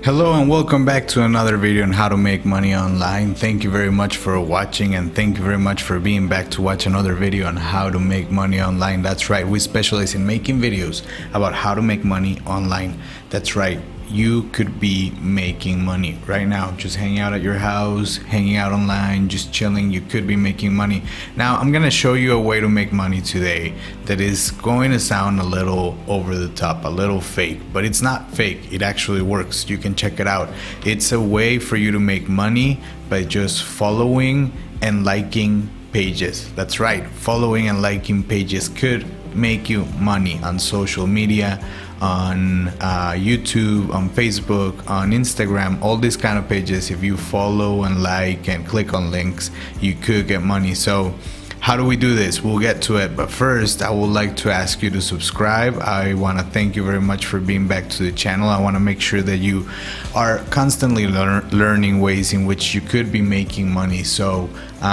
Hello and welcome back to another video on how to make money online. Thank you very much for watching, and thank you very much for being back to watch another video on how to make money online. That's right, we specialize in making videos about how to make money online. That's right, you could be making money right now, just hanging out at your house, hanging out online, just chilling. You could be making money. Now I'm gonna show you a way to make money today that is going to sound a little over the top, a little fake, but it's not fake. It actually works. You can check it out. It's a way for you to make money by just following and liking pages. That's right, following and liking pages could make you money on social media, on YouTube, on Facebook, on Instagram, all these kind of pages. If you follow and like and click on links, you could get money. So how do we do this? We'll get to it, but first I would like to ask you to subscribe. I want to thank you very much for being back to the channel. I want to make sure that you are constantly learning ways in which you could be making money. So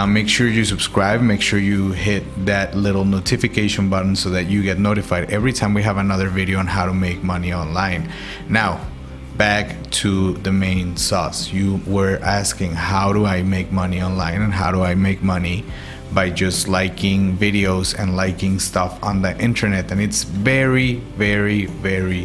make sure you subscribe, make sure you hit that little notification button so that you get notified every time we have another video on how to make money online. Now back to the main sauce. You were asking, how do I make money online, and how do I make money by just liking videos and liking stuff on the internet? And it's very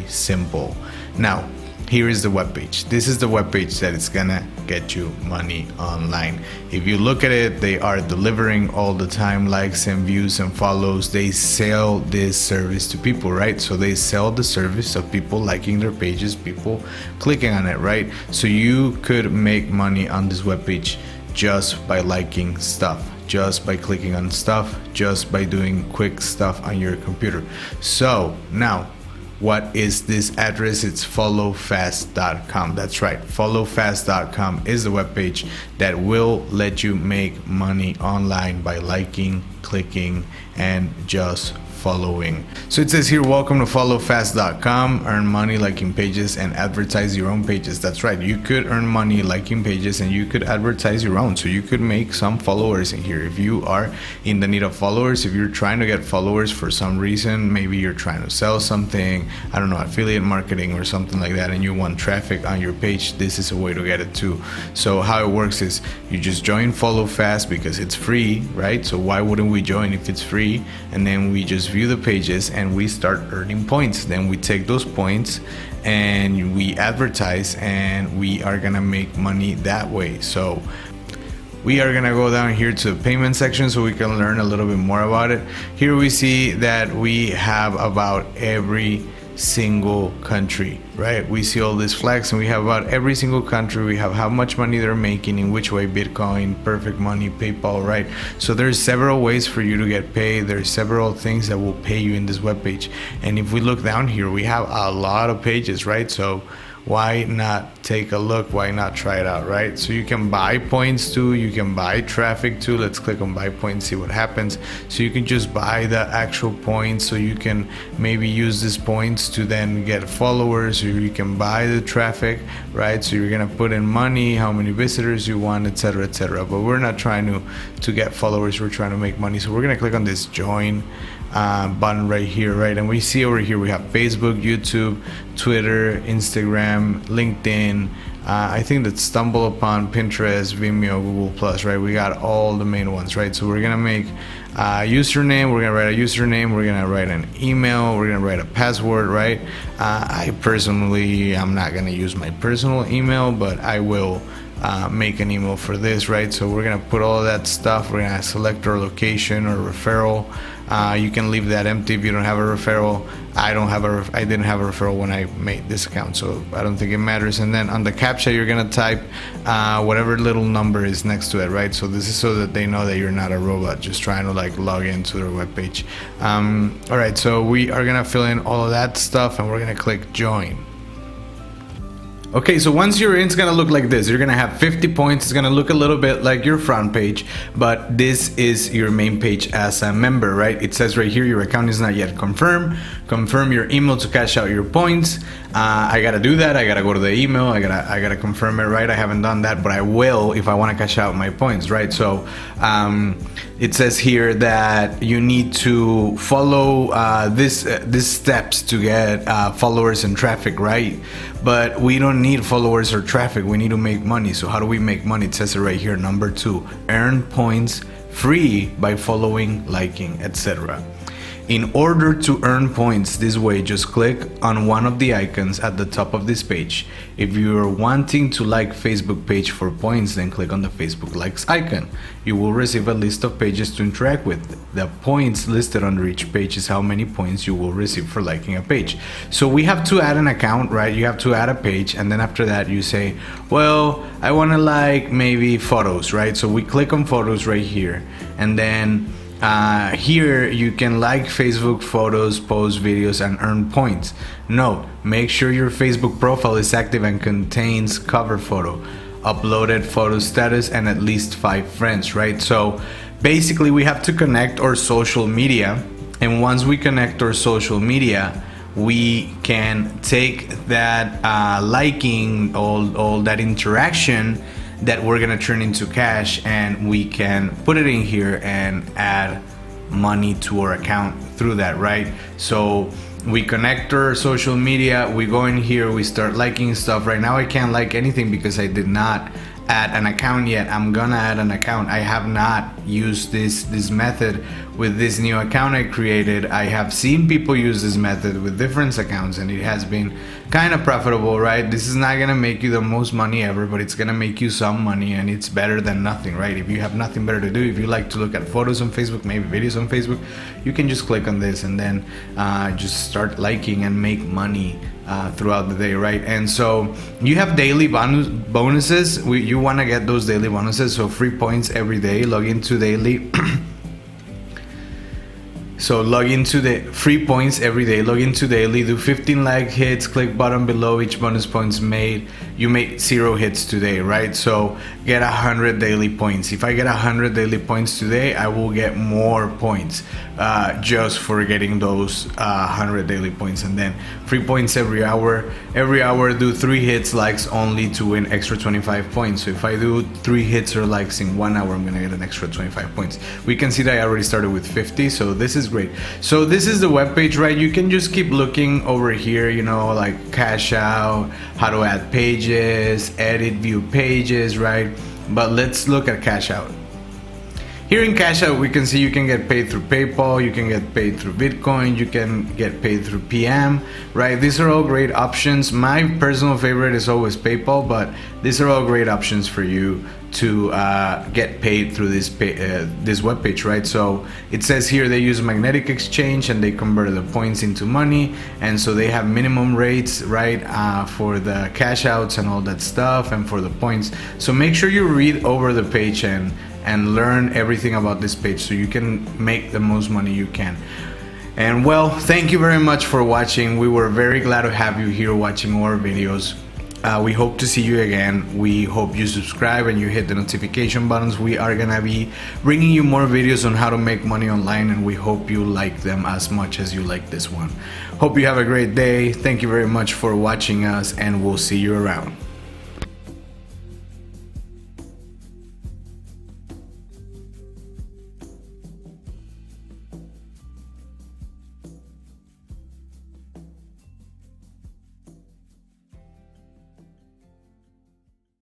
simple. Now here is the webpage. This is the webpage that is gonna get you money online. If you look at it, they are delivering all the time likes and views and follows. They sell this service to people, right? So they sell the service of people liking their pages, people clicking on it, right? So you could make money on this webpage just by liking stuff, just by clicking on stuff, just by doing quick stuff on your computer. So now, what is this address? It's followfast.com. That's right, followfast.com is the webpage that will let you make money online by liking, clicking, and just following. So it says here, welcome to followfast.com. Earn money liking pages and advertise your own pages. That's right, you could earn money liking pages and you could advertise your own. So you could make some followers in here. If you are in the need of followers, if you're trying to get followers for some reason, maybe you're trying to sell something, I don't know, affiliate marketing or something like that, and you want traffic on your page, this is a way to get it too. So how it works is you just join Follow Fast because it's free, right? So why wouldn't we join if it's free? And then we just view the pages and we start earning points. Then we take those points and we advertise, and we are gonna make money that way. So we are gonna go down here to the payment section so we can learn a little bit more about it. Here we see that we have about every single country, right? We see all these flags and we have about every single country. We have how much money they're making, in which way, Bitcoin, Perfect Money, PayPal, right? So there's several ways for you to get paid. There's several things that will pay you in this webpage. And if we look down here, we have a lot of pages, right? So why not take a look? Why not try it out, right? So you can buy points too, you can buy traffic too. Let's click on buy points, see what happens. So you can just buy the actual points, so you can maybe use these points to then get followers, or you can buy the traffic, right? So you're gonna put in money, how many visitors you want, etc, etc. But we're not trying to get followers, we're trying to make money. So we're gonna click on this join button right here, right? And we see over here we have Facebook, YouTube, Twitter, Instagram, LinkedIn, I think that StumbleUpon, Pinterest, Vimeo, Google Plus, right? We got all the main ones, right? So we're gonna make a username, we're gonna write a username, we're gonna write an email, we're gonna write a password, right? I personally, I'm not gonna use my personal email, but I will make an email for this, right? So we're gonna put all of that stuff. We're gonna select our location or referral. You can leave that empty if you don't have a referral. I didn't have a referral when I made this account, so I don't think it matters. And then on the CAPTCHA, you're gonna type whatever little number is next to it, right? So this is so that they know that you're not a robot just trying to like log into their webpage. All right, so we are gonna fill in all of that stuff and we're gonna click join. Okay, so once you're in, it's gonna look like this. You're gonna have 50 points. It's gonna look a little bit like your front page, but this is your main page as a member, right? It says right here, your account is not yet confirmed. Confirm your email to cash out your points. I gotta do that. I gotta go to the email. I gotta confirm it, right? I haven't done that, but I will if I wanna cash out my points, right? So it says here that you need to follow these steps to get followers and traffic, right? But we don't need followers or traffic. We need to make money. So how do we make money? It says it right here, number 2, earn points free by following, liking, etc. In order to earn points this way, just click on one of the icons at the top of this page. If you're wanting to like Facebook page for points, then click on the Facebook likes icon. You will receive a list of pages to interact with. The points listed under each page is how many points you will receive for liking a page. So we have to add an account, right? You have to add a page, and then after that you say, well, I want to like maybe photos, right? So we click on photos right here, and then here you can like Facebook photos, post videos, and earn points. Note, make sure your Facebook profile is active and contains cover photo, uploaded photo status, and at least 5 friends, right? So basically we have to connect our social media, and once we connect our social media, we can take that liking, all that interaction that we're gonna turn into cash, and we can put it in here and add money to our account through that, right? So we connect our social media, we go in here, we start liking stuff. Right now I can't like anything because I did not add an account yet. I'm gonna add an account. I have not used this method with this new account I created. I have seen people use this method with different accounts, and it has been kind of profitable, right? This is not gonna make you the most money ever, but it's gonna make you some money, and it's better than nothing, right? If you have nothing better to do, if you like to look at photos on Facebook, maybe videos on Facebook, you can just click on this and then just start liking and make money throughout the day, right? And so you have daily bonuses. You want to get those daily bonuses, so free points every day. Log into daily. So log into the free points every day. Log into daily, do 15 like hits, click button below each bonus points made. You made 0 hits today, right? So get 100 daily points. If I get 100 daily points today, I will get more points just for getting those 100 daily points. And then free points every hour. Every hour do 3 hits likes only to win extra 25 points. So if I do 3 hits or likes in 1 hour, I'm gonna get an extra 25 points. We can see that I already started with 50, so this is great. So this is the web page, right? You can just keep looking over here, you know, like cash out, how to add pages, edit, view pages, right? But let's look at cash out. Here in cash out, we can see you can get paid through PayPal, you can get paid through Bitcoin, you can get paid through PM, right? These are all great options. My personal favorite is always PayPal, but these are all great options for you to get paid through this web page, right? So it says here they use magnetic exchange and they convert the points into money, and so they have minimum rates, right, for the cash outs and all that stuff, and for the points. So make sure you read over the page and learn everything about this page so you can make the most money you can. And well, thank you very much for watching. We were very glad to have you here watching our videos. We hope to see you again. We hope you subscribe and you hit the notification buttons. We are gonna be bringing you more videos on how to make money online, and we hope you like them as much as you like this one. Hope you have a great day. Thank you very much for watching us, and we'll see you around.